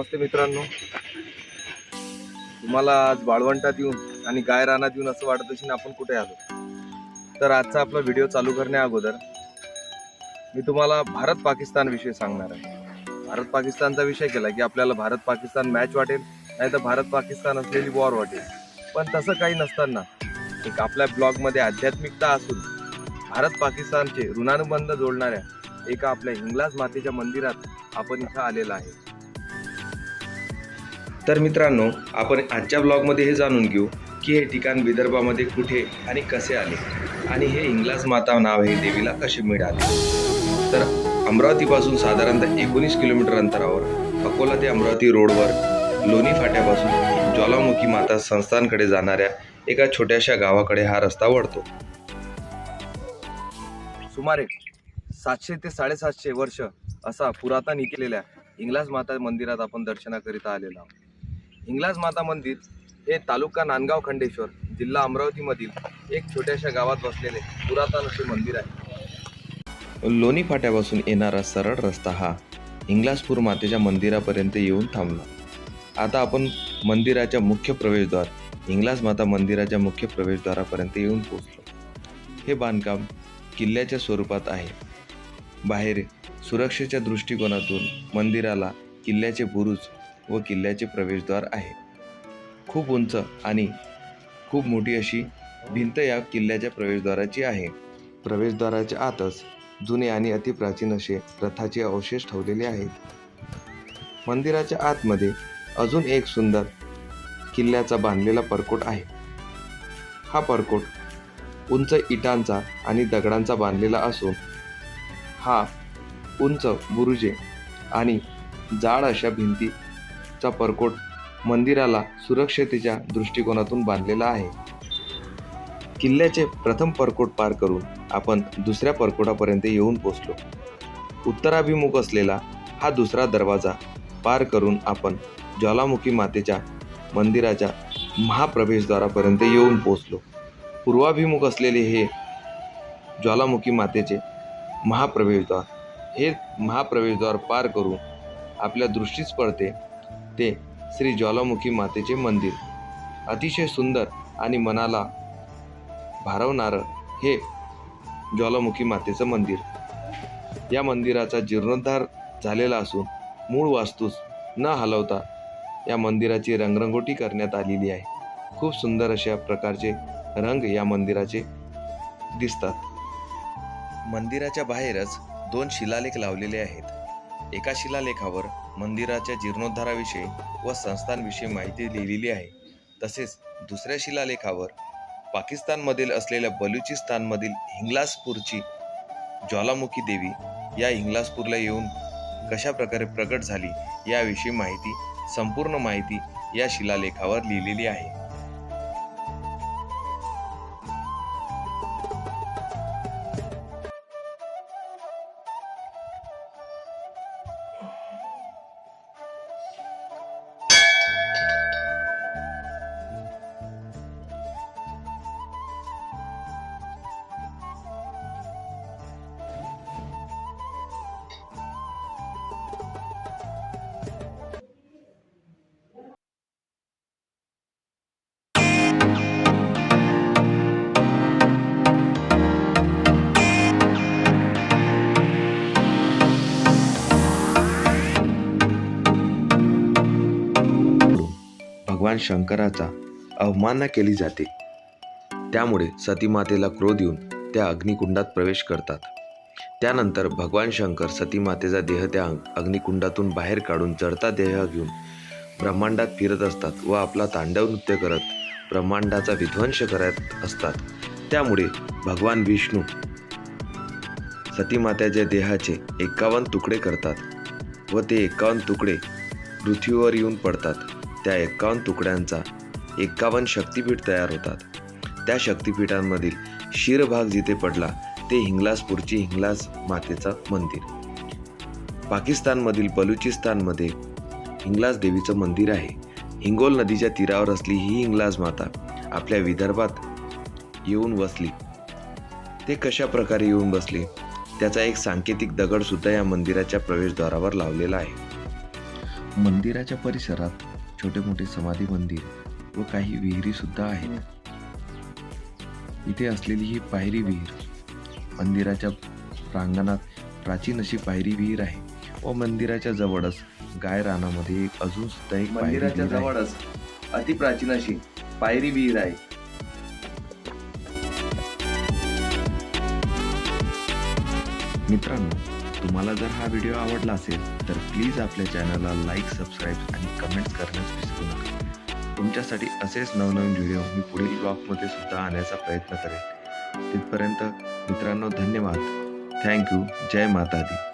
नमस्ते मित्रांनो, तुम्हाला आज वाळवंटात येऊन आणि गाय रानात येऊन असं वाटत असेल आपण कुठे आलो. तर आजचा आपला व्हिडिओ चालू करण्या अगोदर मी तुम्हाला भारत पाकिस्तान विषयी सांगणार आहे. भारत पाकिस्तानचा विषय केला की आपल्याला भारत पाकिस्तान मॅच वाटेल, नाही तर भारत पाकिस्तान असलेली वॉर वाटेल. पण तसं काही नसताना एक आपल्या ब्लॉगमध्ये आध्यात्मिकता असून भारत पाकिस्तानचे ऋणानुबंध जोडणाऱ्या एका आपल्या हिंगलाज मातेच्या मंदिरात आपण इथं आलेला आहे. तर मित्रांनो, आपण आजच्या ब्लॉगमध्ये हे जाणून घेऊ की हे ठिकाण विदर्भामध्ये कुठे आणि कसे आले आणि हे हिंगलाज माता नाव हे देवीला कसे मिळाले. तर अमरावतीपासून साधारणतः 19 किलोमीटर अंतरावर अकोला ते अमरावती रोडवर लोणी फाट्यापासून ज्वालामुखी माता संस्थानकडे जाणाऱ्या एका छोट्याशा गावाकडे हा रस्ता वळतो. सुमारे 700 ते 750 वर्ष असा पुरातन इतिहास हिंगलाज माता मंदिरात आपण दर्शनाकरिता आलेलो आहोत. हिंगलाज माता मंदिर हे तालुका नांदगाव खंडेश्वर जिल्हा अमरावतीमधील एक छोट्याशा गावात बसलेले पुरातन असे मंदिर आहे. लोणी फाट्यापासून येणारा सरळ रस्ता हा हिंगलाजपूर मातेच्या मंदिरापर्यंत येऊन थांबला. आता आपण मंदिराच्या मुख्य प्रवेशद्वार हिंगलाज माता मंदिराच्या मुख्य प्रवेशद्वारापर्यंत येऊन पोहोचलो. हे बांधकाम किल्ल्याच्या स्वरूपात आहे. बाहेर सुरक्षेच्या दृष्टिकोनातून मंदिराला किल्ल्याचे बुरुज व किल्ल्याचे प्रवेशद्वार आहे. खूप उंच आणि खूप मोठी अशी भिंत या किल्ल्याच्या प्रवेशद्वाराची आहे. प्रवेशद्वाराच्या आतच जुने आणि अतिप्राचीन असे रथाचे अवशेष ठेवलेले आहेत. मंदिराच्या आतमध्ये अजून एक सुंदर किल्ल्याचा बांधलेला परकोट आहे. हा परकोट उंच इटांचा आणि दगडांचा बांधलेला असून हा उंच बुरुजे आणि जाड अशा भिंतीचा परकोट मंदिराला सुरक्षतेच्या दृष्टिकोनातून बांधलेला आहे. किल्ल्याचे प्रथम परकोट पार करून आपण दुसऱ्या परकोटापर्यंत येऊन पोचलो. उत्तराभिमुख असलेला हा दुसरा दरवाजा पार करून आपण ज्वालामुखी मातेच्या मंदिराच्या महाप्रवेशद्वारापर्यंत येऊन पोचलो. पूर्वाभिमुख असलेले हे ज्वालामुखी मातेचे महाप्रवेशद्वार, हे महाप्रवेशद्वार पार करून आपल्या दृष्टीस पडते ते श्री ज्वालामुखी मातेचे मंदिर. अतिशय सुंदर आणि मनाला भारावणारं हे ज्वालामुखी मातेचं मंदिर. या मंदिराचा जीर्णोद्धार झालेला असून मूळ वास्तूस न हलवता या मंदिराची रंगरंगोटी करण्यात आलेली आहे. खूप सुंदर अशा प्रकारचे रंग या मंदिराचे दिसतात. मंदिराच्या बाहेरच 2 शिलालेख लावलेले आहेत. एका शिलालेखावर मंदिराच्या जीर्णोद्धाराविषयी व संस्थानविषयी माहिती लिहिलेली आहे. तसेच दुसऱ्या शिलालेखावर पाकिस्तानमधील असलेल्या बलुचिस्तानमधील हिंगलाजपूरची ज्वालामुखी देवी या हिंगलाजपूरला येऊन कशा प्रकारे प्रकट झाली याविषयी माहिती, संपूर्ण माहिती या शिलालेखावर लिहिलेली आहे. भगवान शंकराचा अवमानना केली जाते. त्यामुळे सतीमातेला क्रोध येऊन त्या अग्निकुंडात प्रवेश करतात. त्यानंतर भगवान शंकर सतीमातेचा देह त्या अग्निकुंडातून बाहेर काढून जळता देह घेऊन ब्रह्मांडात फिरत असतात व आपला तांडव नृत्य करत ब्रह्मांडाचा विध्वंस करत असतात. त्यामुळे भगवान विष्णू सतीमातेच्या देहाचे 51 तुकडे करतात व ते 51 तुकडे पृथ्वीवर येऊन पडतात. त्या 51 तुकड्यांचा 51 शक्तिपीठ तयार होतात. त्या शक्तिपीठांमधील शिरभाग जिथे पडला ते हिंगलाजपूरची हिंगलाज मातेचं मंदिर. पाकिस्तानमधील बलुचिस्तानमध्ये हिंगलाज देवीचं मंदिर आहे. हिंगोल नदीच्या तीरावर असली ही हिंगलाज माता आपल्या विदर्भात येऊन बसली. ते कशा प्रकारे येऊन बसले त्याचा एक सांकेतिक दगडसुद्धा या मंदिराच्या प्रवेशद्वारावर लावलेला आहे. मंदिराच्या परिसरात छोटे मोठे समाधी मंदिर व काही विहिरी सुद्धा आहेत. इथे असलेली ही पायरी विहीर मंदिराच्या प्रांगणात प्राचीन अशी पायरी विहीर आहे व मंदिराच्या जवळच गाय रानामध्ये अजून सुद्धा एक पायरी मंदिराच्या विहीर आहे. जवळच अतिप्राचीन अशी पायरी विहीर आहे. मित्रांनो, तुम्हाला जर हा व्हिडिओ आवडला असेल तर प्लीज आपल्या चॅनलला लाईक, सबस्क्राईब आणि कमेंट्स करण्यास विसरू नका. तुमच्यासाठी असेच नवनवीन व्हिडिओ मी पुढील ब्लॉगमध्ये सुद्धा आणण्याचा प्रयत्न करेन. तिथपर्यंत मित्रांनो, धन्यवाद. थँक्यू. जय माता दी.